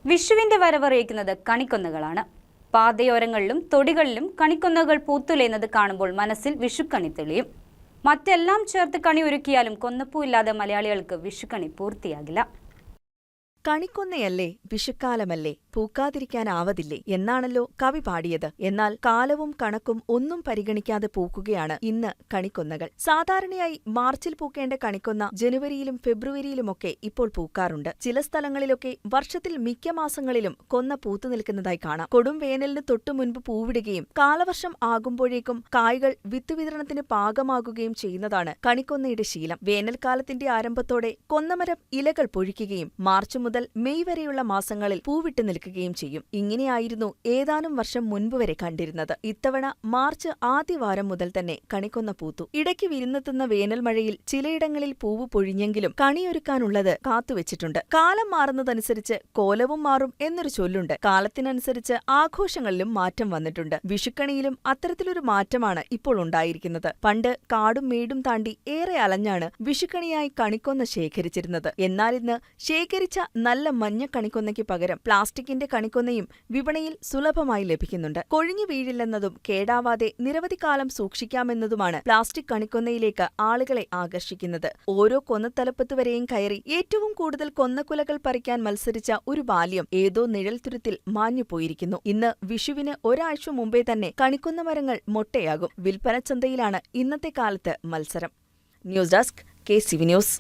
വിഷുവിന്റെ വരവറിയിക്കുന്നത് കണിക്കൊന്നകളാണ്. പാതയോരങ്ങളിലും തൊടികളിലും കണിക്കൊന്നകൾ പൂത്തുലയുന്നത് കാണുമ്പോൾ മനസ്സിൽ വിഷുക്കണി തെളിയും. മറ്റെല്ലാം ചേർത്ത് കണി ഒരുക്കിയാലും കൊന്നപ്പൂ ഇല്ലാതെ മലയാളികൾക്ക് വിഷുക്കണി പൂർത്തിയാകില്ല. കണിക്കൊന്നയല്ലേ, വിഷുക്കാലമല്ലേ, പൂക്കാതിരിക്കാനാവതില്ലേ എന്നാണല്ലോ കവി പാടിയത്. എന്നാൽ കാലവും കണക്കും ഒന്നും പരിഗണിക്കാതെ പൂക്കുകയാണ് ഇന്ന് കണിക്കൊന്നകൾ. സാധാരണയായി മാർച്ചിൽ പൂക്കേണ്ട കണിക്കൊന്ന ജനുവരിയിലും ഫെബ്രുവരിയിലുമൊക്കെ ഇപ്പോൾ പൂക്കാറുണ്ട്. ചില സ്ഥലങ്ങളിലൊക്കെ വർഷത്തിൽ മിക്ക മാസങ്ങളിലും കൊന്ന പൂത്തുനിൽക്കുന്നതായി കാണാം. കൊടും വേനലിന് തൊട്ടുമുൻപ് പൂവിടുകയും കാലവർഷം ആകുമ്പോഴേക്കും കായ്കൾ വിത്തുവിതരണത്തിന് പാകമാകുകയും ചെയ്യുന്നതാണ് കണിക്കൊന്നയുടെ ശീലം. വേനൽക്കാലത്തിന്റെ ആരംഭത്തോടെ കൊന്നമരം ഇലകൾ പൊഴിക്കുകയും മാർച്ച് മുതൽ മെയ് വരെയുള്ള മാസങ്ങളിൽ പൂവിട്ട് നിൽക്കുകയും ചെയ്യും. ഇങ്ങനെയായിരുന്നു ഏതാനും വർഷം മുൻപ് വരെ കണ്ടിരുന്നത്. ഇത്തവണ മാർച്ച് ആദ്യവാരം മുതൽ തന്നെ കണിക്കൊന്ന പൂത്തു. ഇടയ്ക്ക് വിരുന്നെത്തുന്ന വേനൽമഴയിൽ ചിലയിടങ്ങളിൽ പൂവ് പൊഴിഞ്ഞെങ്കിലും കണിയൊരുക്കാനുള്ളത് കാത്തുവച്ചിട്ടുണ്ട്. കാലം മാറുന്നതനുസരിച്ച് കോലവും മാറും എന്നൊരു ചൊല്ലുണ്ട്. കാലത്തിനനുസരിച്ച് ആഘോഷങ്ങളിലും മാറ്റം വന്നിട്ടുണ്ട്. വിഷുക്കണിയിലും അത്തരത്തിലൊരു മാറ്റമാണ് ഇപ്പോൾ ഉണ്ടായിരിക്കുന്നത്. പണ്ട് കാടും മേടും താണ്ടി ഏറെ അലഞ്ഞാണ് വിഷുക്കണിയായി കണിക്കൊന്ന ശേഖരിച്ചിരുന്നത്. എന്നാലിന്ന് ശേഖരിച്ച നല്ല മഞ്ഞ കണിക്കൊന്നയ്ക്ക് പകരം പ്ലാസ്റ്റിക്കിന്റെ കണിക്കൊന്നയും വിപണിയിൽ സുലഭമായി ലഭിക്കുന്നുണ്ട്. കൊഴിഞ്ഞു വീഴില്ലെന്നതും കേടാവാതെ നിരവധി കാലം സൂക്ഷിക്കാമെന്നതുമാണ് പ്ലാസ്റ്റിക് കണിക്കൊന്നയിലേക്ക് ആളുകളെ ആകർഷിക്കുന്നത്. ഓരോ കൊന്നത്തലപ്പത്ത് വരെയും കയറി ഏറ്റവും കൂടുതൽ കൊന്നക്കുലകൾ പറിക്കാൻ മത്സരിച്ച ഒരു ബാല്യം ഏതോ നിഴൽത്തുരുത്തിൽ മാഞ്ഞുപോയിരിക്കുന്നു. ഇന്ന് വിഷുവിന് ഒരാഴ്ച മുമ്പേ തന്നെ കണിക്കൊന്ന മരങ്ങൾ മൊട്ടയാകും. വിൽപ്പനച്ചന്തയിലാണ് ഇന്നത്തെ കാലത്ത് മത്സരം. News desk KCV news.